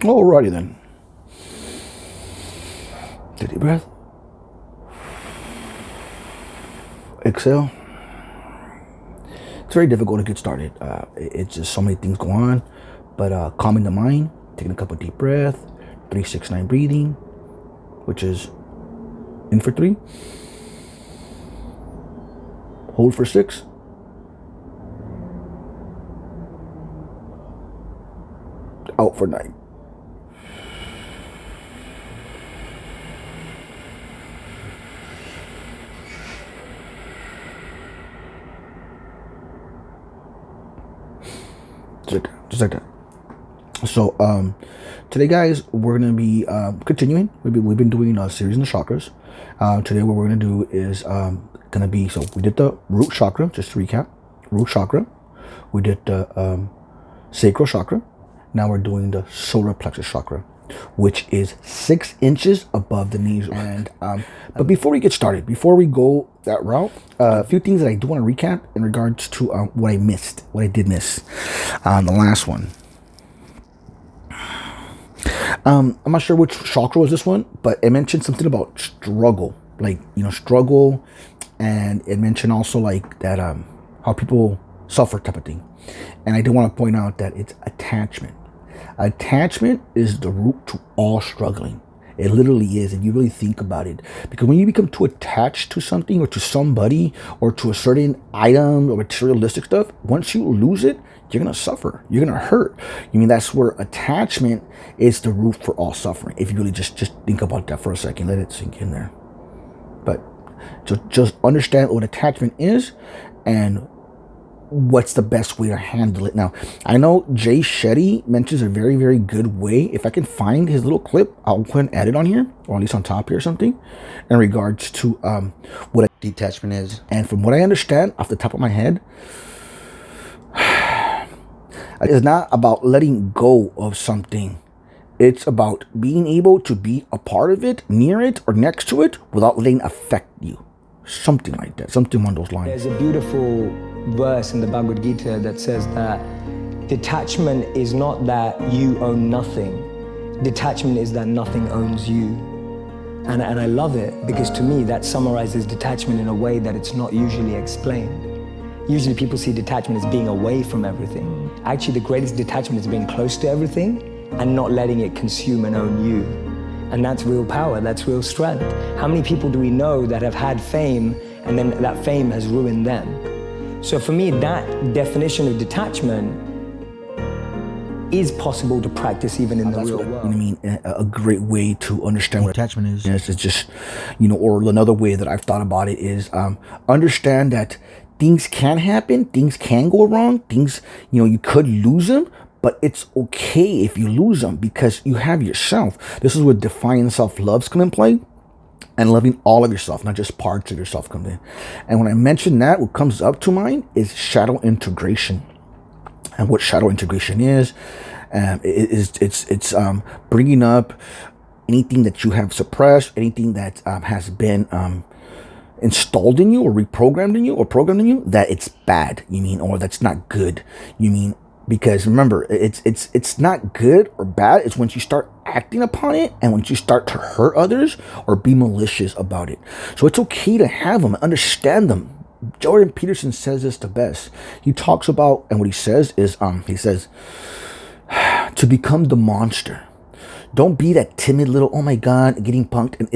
Alrighty then. Take a deep breath. Exhale. It's very difficult to get started. It's just so many things go on. But calming the mind, taking a couple deep breaths, 3-6-9 breathing, which is in for 3, hold for 6, out for 9. Just like that. So today, guys, we're gonna be continuing. We've been doing a series in the chakras. Today, what we're gonna do is gonna be, so we did the root chakra. Just to recap, root chakra. We did the sacral chakra. Now we're doing the solar plexus chakra, which is 6 inches above the knees. And but before we get started, before we go that route, a few things that I do want to recap in regards to what I did miss on the last one. I'm not sure which chakra was this one, but it mentioned something about struggle, like, struggle, and it mentioned also like that how people suffer type of thing. And I do want to point out that it's attachment. Attachment is the root to all struggling. It literally is, if you really think about it. Because when you become too attached to something or to somebody or to a certain item or materialistic stuff, once you lose it, you're going to suffer. You're going to hurt. That's where attachment is the root for all suffering. If you really just think about that for a second, let it sink in there. But just understand what attachment is and what's the best way to handle it. Now, I know Jay Shetty mentions a very, very good way. If I can find his little clip, I'll go ahead and add it on here, or at least on top here or something, in regards to what a detachment is. And from what I understand off the top of my head, it's not about letting go of something. It's about being able to be a part of it, near it, or next to it without letting it affect you. Something like that. Something along those lines. There's a beautiful verse in the Bhagavad Gita that says that detachment is not that you own nothing. Detachment is that nothing owns you. And I love it, because to me that summarizes detachment in a way that it's not usually explained. Usually people see detachment as being away from everything. Actually, the greatest detachment is being close to everything and not letting it consume and own you. And that's real power, that's real strength. How many people do we know that have had fame and then that fame has ruined them? So for me, that definition of detachment is possible to practice even in the real world. A great way to understand what attachment is. Yes, it's just, or another way that I've thought about it is understand that things can happen, things can go wrong, things, you could lose them, but it's okay if you lose them because you have yourself. This is where defining self-loves come in play, and loving all of yourself, not just parts of yourself come in. And when I mention that, what comes up to mind is shadow integration. And what shadow integration is, it's bringing up anything that you have suppressed, anything that has been installed in you or reprogrammed in you or programmed in you, that it's bad, or that's not good, because remember, it's not good or bad. It's once you start acting upon it and once you start to hurt others or be malicious about it. So it's okay to have them, understand them. Jordan Peterson says this the best. He talks about, and what he says is, he says, to become the monster. Don't be that timid little, oh my God, getting punked. And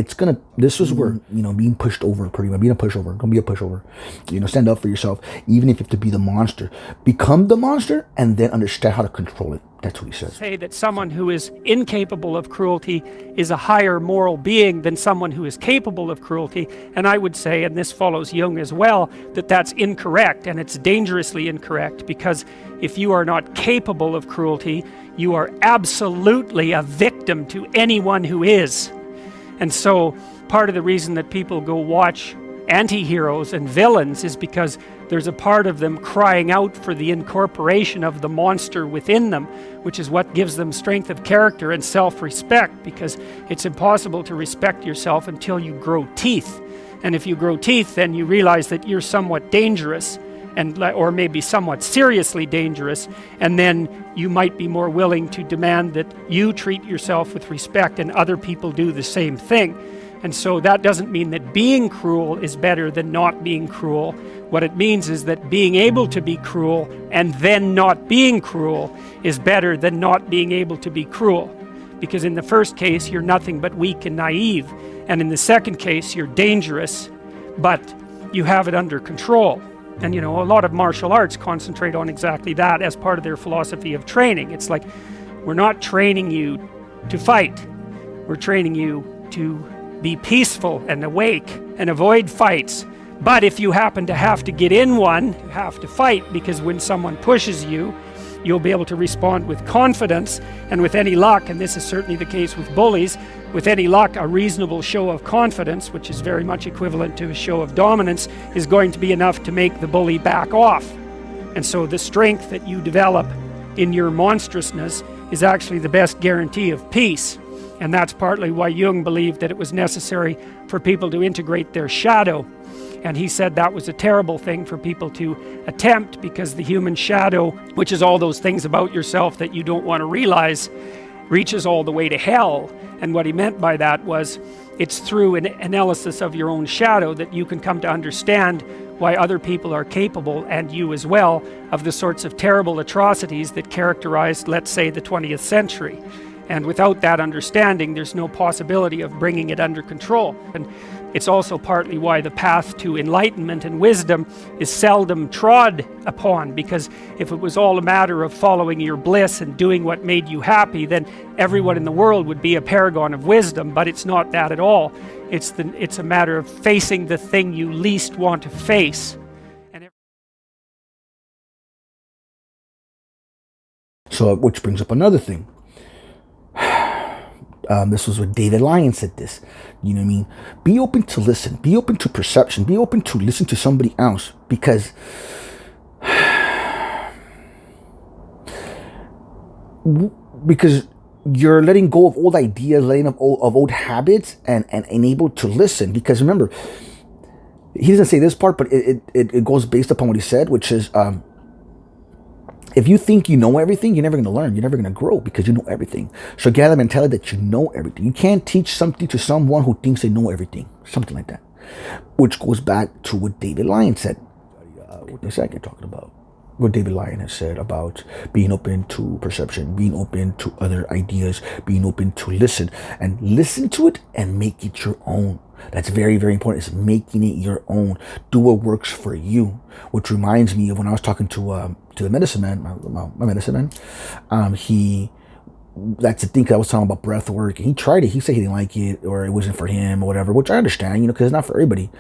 this is where, being pushed over, pretty much, being a pushover, gonna be a pushover. Stand up for yourself, even if you have to be the monster. Become the monster and then understand how to control it. That's what he says. Say that someone who is incapable of cruelty is a higher moral being than someone who is capable of cruelty. And I would say, and this follows Jung as well, that that's incorrect, and it's dangerously incorrect, because if you are not capable of cruelty, you are absolutely a victim to anyone who is. And so part of the reason that people go watch anti-heroes and villains is because there's a part of them crying out for the incorporation of the monster within them, which is what gives them strength of character and self-respect, because it's impossible to respect yourself until you grow teeth. And if you grow teeth, then you realize that you're somewhat dangerous. and or maybe somewhat seriously dangerous, and then you might be more willing to demand that you treat yourself with respect and other people do the same thing. And so that doesn't mean that being cruel is better than not being cruel. What it means is that being able to be cruel and then not being cruel is better than not being able to be cruel. Because in the first case, you're nothing but weak and naive. And in the second case, you're dangerous, but you have it under control. And you know, a lot of martial arts concentrate on exactly that as part of their philosophy of training. It's like, we're not training you to fight. We're training you to be peaceful and awake and avoid fights. But if you happen to have to get in one, you have to fight, because when someone pushes you, you'll be able to respond with confidence, and with any luck, and this is certainly the case with bullies, with any luck, a reasonable show of confidence, which is very much equivalent to a show of dominance, is going to be enough to make the bully back off. And so the strength that you develop in your monstrousness is actually the best guarantee of peace. And that's partly why Jung believed that it was necessary for people to integrate their shadow. And he said that was a terrible thing for people to attempt, because the human shadow, which is all those things about yourself that you don't want to realize, reaches all the way to hell. And what he meant by that was, it's through an analysis of your own shadow that you can come to understand why other people are capable, and you as well, of the sorts of terrible atrocities that characterized, let's say, the 20th century. And without that understanding, there's no possibility of bringing it under control. And it's also partly why the path to enlightenment and wisdom is seldom trod upon, because if it was all a matter of following your bliss and doing what made you happy, then everyone in the world would be a paragon of wisdom. But it's not that at all. It's a matter of facing the thing you least want to face. So, which brings up another thing. This was what David Lyon said this. You know what I mean? Be open to listen. Be open to perception. Be open to listen to somebody else. Because you're letting go of old ideas, letting go of old habits, and able to listen. Because remember, he doesn't say this part, but it goes based upon what he said, which is, if you think you know everything, you're never going to learn. You're never going to grow, because you know everything. So get the mentality that you know everything. You can't teach something to someone who thinks they know everything. Something like that. Which goes back to what David Lyon said. What the second talking about? What David Lyon has said about being open to perception, being open to other ideas, being open to listen. And listen to it and make it your own. That's very, very important. It's making it your own. Do what works for you. Which reminds me of when I was talking to the medicine man, my medicine man. That's the thing. I was talking about breath work, and he tried it. He said he didn't like it, or it wasn't for him, or whatever. Which I understand, because it's not for everybody.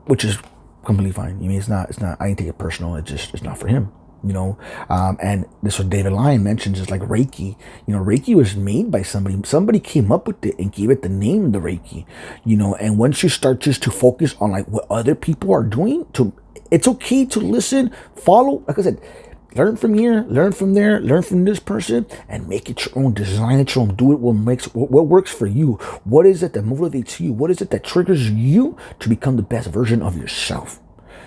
Which is completely fine. I mean, it's not. I didn't take it personal. It's not for him. And this is what David Lyon mentions, is like Reiki. Reiki was made by somebody. Somebody came up with it and gave it the name, the Reiki. And once you start just to focus on like what other people are doing, it's okay to listen, follow. Like I said, learn from here, learn from there, learn from this person, and make it your own. Design it your own. Do it what works for you. What is it that motivates you? What is it that triggers you to become the best version of yourself?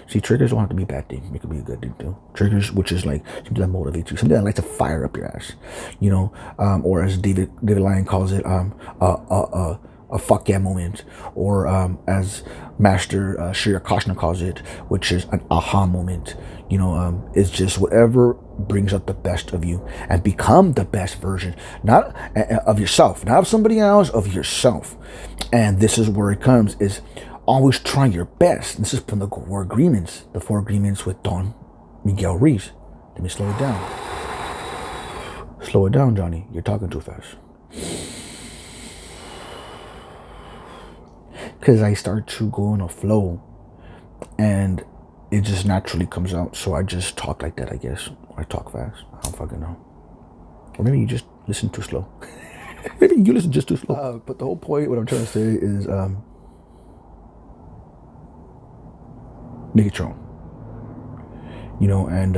See, triggers don't have to be a bad thing. It could be a good thing too. Triggers, which is like something that motivates you, something that likes to fire up your ass, or as David Lyon calls it, a fuck yeah moment, or as Master Shri Akashna calls it, which is an aha moment. It's just whatever brings out the best of you, and become the best version, not of yourself, not of somebody else, of yourself. And this is where it comes, is always try your best. This is from the 4 agreements. The 4 agreements with Don Miguel Ruiz. Let me slow it down. Slow it down, Johnny. You're talking too fast. Because I start to go in a flow, and it just naturally comes out. So I just talk like that, I guess. I talk fast. I don't fucking know. Or maybe you just listen too slow. Maybe you listen just too slow. But the whole point, what I'm trying to say is, make it your own. And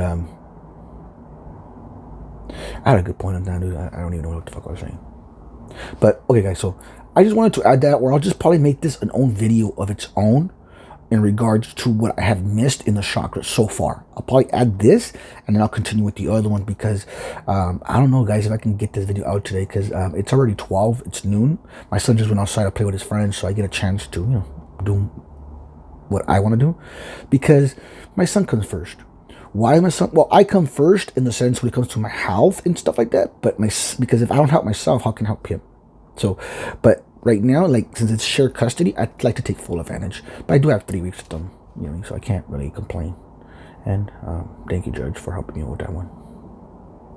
I had a good point on that, dude. I don't even know what the fuck I was saying. But okay, guys, so I just wanted to add that, or I'll just probably make this an own video of its own, in regards to what I have missed in the chakras so far. I'll probably add this, and then I'll continue with the other one, because I don't know, guys, if I can get this video out today, because it's already 12, it's noon. My son just went outside to play with his friends, so I get a chance to, do what I want to do, because my son comes first. Why my son? Well, I come first in the sense when it comes to my health and stuff like that, but because if I don't help myself, how can I help him? So, but right now, like, since it's shared custody, I'd like to take full advantage. But I do have 3 weeks with them, so I can't really complain. And thank you, Judge, for helping me with that one.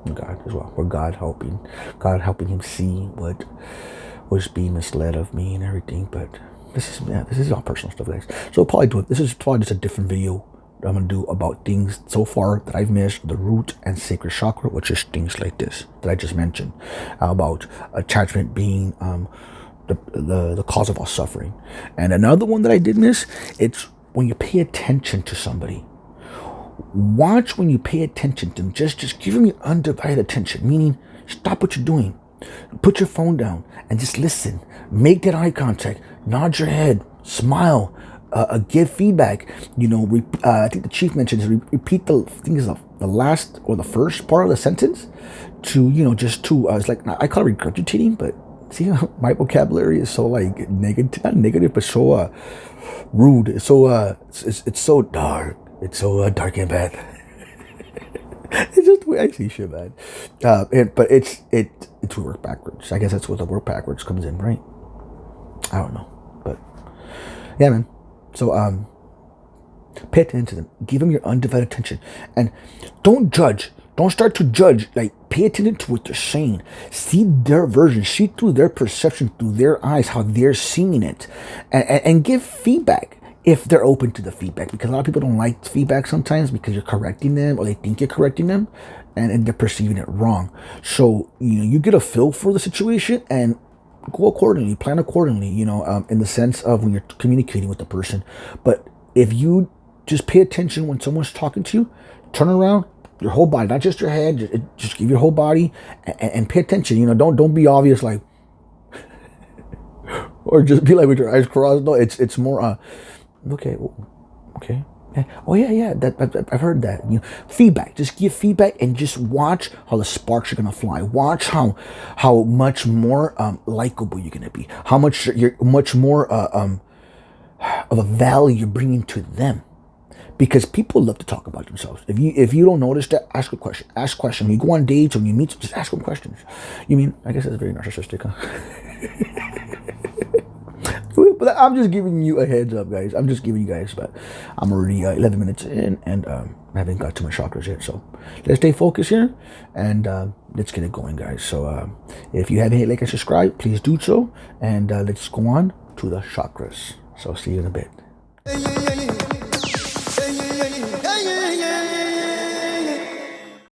And God as well. For God helping him see what was being misled of me and everything. But this is all personal stuff, guys. So this is probably just a different video that I'm gonna do about things so far that I've missed, the root and sacral chakra, which is things like this that I just mentioned, about attachment being the cause of all suffering. And another one that I did miss, it's when you pay attention to somebody. Watch when you pay attention to them. Just give them your undivided attention, meaning stop what you're doing, put your phone down, and just listen. Make that eye contact, nod your head, smile, give feedback. I think the chief mentions repeat the last or the first part of the sentence to it's like, I call it regurgitating, but see, my vocabulary is so like negative, not negative, but so rude. It's so it's so dark. It's so dark and bad. It's just the way I see shit, man. But it's we work backwards. I guess that's where the work backwards comes in, right? I don't know, but yeah, man. So pay attention to them. Give them your undivided attention, and don't judge. Don't start to judge. Like, pay attention to what they're saying. See their version. See through their perception, through their eyes, how they're seeing it, and give feedback if they're open to the feedback. Because a lot of people don't like feedback sometimes because you're correcting them, or they think you're correcting them, and they're perceiving it wrong. So you get a feel for the situation and go accordingly, plan accordingly. In the sense of when you're communicating with the person. But if you just pay attention when someone's talking to you, turn around. Your whole body, not just your head. Just give your whole body and pay attention. Don't be obvious, like, or just be like with your eyes crossed. No, it's more okay, yeah. Oh yeah. That I've heard that. Feedback. Just give feedback and just watch how the sparks are gonna fly. Watch how much more likable you're gonna be. How much you're much more of a value you're bringing to them. Because people love to talk about themselves. If you don't notice that, ask a question. Ask questions. When you go on dates, when you meet, just ask them questions. I guess that's very narcissistic, huh? But I'm just giving you a heads up, guys. I'm just giving you guys, but I'm already 11 minutes in, and I haven't got to my chakras yet. So let's stay focused here, and let's get it going, guys. So if you haven't hit like and subscribe, please do so, and let's go on to the chakras. So see you in a bit.